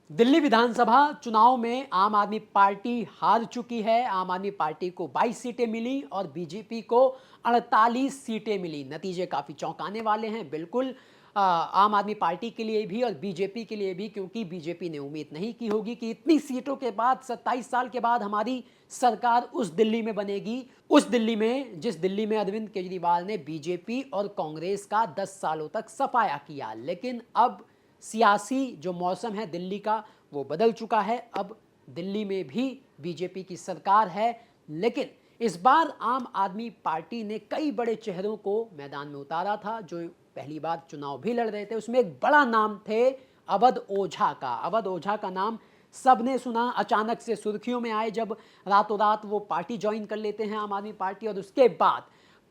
दिल्ली विधानसभा चुनाव में आम आदमी पार्टी हार चुकी है। आम आदमी पार्टी को 22 सीटें मिली और बीजेपी को 48 सीटें मिली। नतीजे काफ़ी चौंकाने वाले हैं, बिल्कुल आम आदमी पार्टी के लिए भी और बीजेपी के लिए भी, क्योंकि बीजेपी ने उम्मीद नहीं की होगी कि इतनी सीटों के बाद 27 साल के बाद हमारी सरकार उस दिल्ली में बनेगी, उस दिल्ली में जिस दिल्ली में अरविंद केजरीवाल ने बीजेपी और कांग्रेस का 10 सालों तक सफाया किया। लेकिन अब सियासी जो मौसम है दिल्ली का वो बदल चुका है। अब दिल्ली में भी बीजेपी की सरकार है, लेकिन इस बार आम आदमी पार्टी ने कई बड़े चेहरों को मैदान में उतारा था जो पहली बार चुनाव भी लड़ रहे थे। उसमें एक बड़ा नाम थे अवध ओझा का। अवध ओझा का नाम सबने सुना, अचानक से सुर्खियों में आए जब रातों रात वो पार्टी ज्वाइन कर लेते हैं आम आदमी पार्टी, और उसके बाद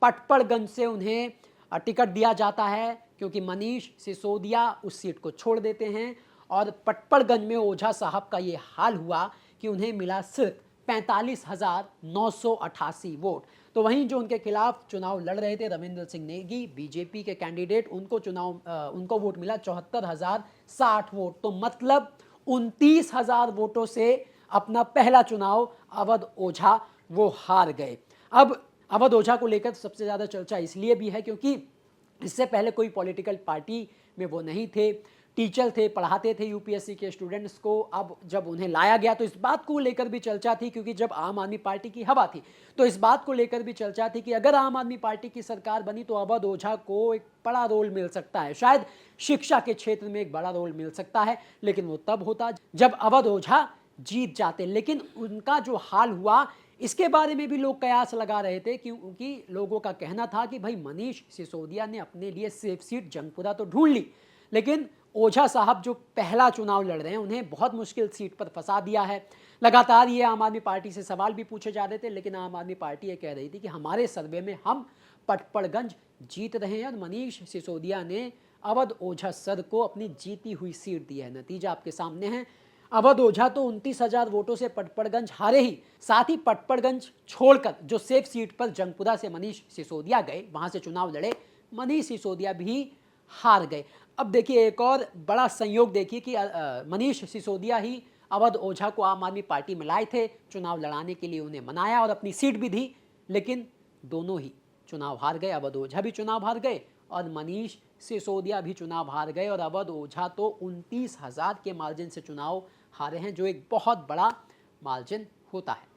पटपड़गंज से उन्हें टिकट दिया जाता है क्योंकि मनीष सिसोदिया उस सीट को छोड़ देते हैं। और पटपड़गंज में ओझा साहब का ये हाल हुआ कि उन्हें मिला सिर्फ 45,988 वोट। तो वहीं जो उनके खिलाफ चुनाव लड़ रहे थे रविंद्र सिंह नेगी, बीजेपी के कैंडिडेट, उनको वोट मिला 74,060 वोट। तो मतलब 29,000 वोटों से अपना पहला चुनाव अवध ओझा वो हार गए। अब अवध ओझा को लेकर सबसे ज़्यादा चर्चा इसलिए भी है क्योंकि इससे पहले कोई पॉलिटिकल पार्टी में वो नहीं थे, टीचर थे, पढ़ाते थे यूपीएससी के स्टूडेंट्स को। अब जब उन्हें लाया गया तो इस बात को लेकर भी चर्चा थी, क्योंकि जब आम आदमी पार्टी की हवा थी तो इस बात को लेकर भी चर्चा थी कि अगर आम आदमी पार्टी की सरकार बनी तो अवध ओझा को एक बड़ा रोल मिल सकता है, शायद शिक्षा के क्षेत्र में एक बड़ा रोल मिल सकता है। लेकिन वो तब होता जब अवध ओझा जीत जाते। लेकिन उनका जो हाल हुआ इसके बारे में भी लोग कयास लगा रहे थे, क्योंकि लोगों का कहना था कि भाई मनीष सिसोदिया ने अपने लिए सेफ सीट जंगपुरा तो ढूंढ ली, लेकिन ओझा साहब जो पहला चुनाव लड़ रहे हैं उन्हें बहुत मुश्किल सीट पर फंसा दिया है। लगातार ये आम आदमी पार्टी से सवाल भी पूछे जा रहे थे, लेकिन आम आदमी पार्टी ये कह रही थी कि हमारे सर्वे में हम पटपड़गंज जीत रहे हैं और मनीष सिसोदिया ने अवध ओझा सर को अपनी जीती हुई सीट दी है। नतीजा आपके सामने है। अवध ओझा तो 29,000 वोटों से पटपड़गंज हारे ही, साथ ही पटपड़गंज छोड़कर जो सेफ सीट पर जंगपुरा से मनीष सिसोदिया गए, वहां से चुनाव लड़े, मनीष सिसोदिया भी हार गए। अब देखिए एक और बड़ा संयोग देखिए कि मनीष सिसोदिया ही अवध ओझा को आम आदमी पार्टी में लाए थे, चुनाव लड़ाने के लिए उन्हें मनाया और अपनी सीट भी दी, लेकिन दोनों ही चुनाव हार गए। अवध ओझा भी चुनाव हार गए और मनीष सिसोदिया भी चुनाव हार गए, और अवध ओझा तो 29,000 के मार्जिन से चुनाव हारे हैं, जो एक बहुत बड़ा मार्जिन होता है।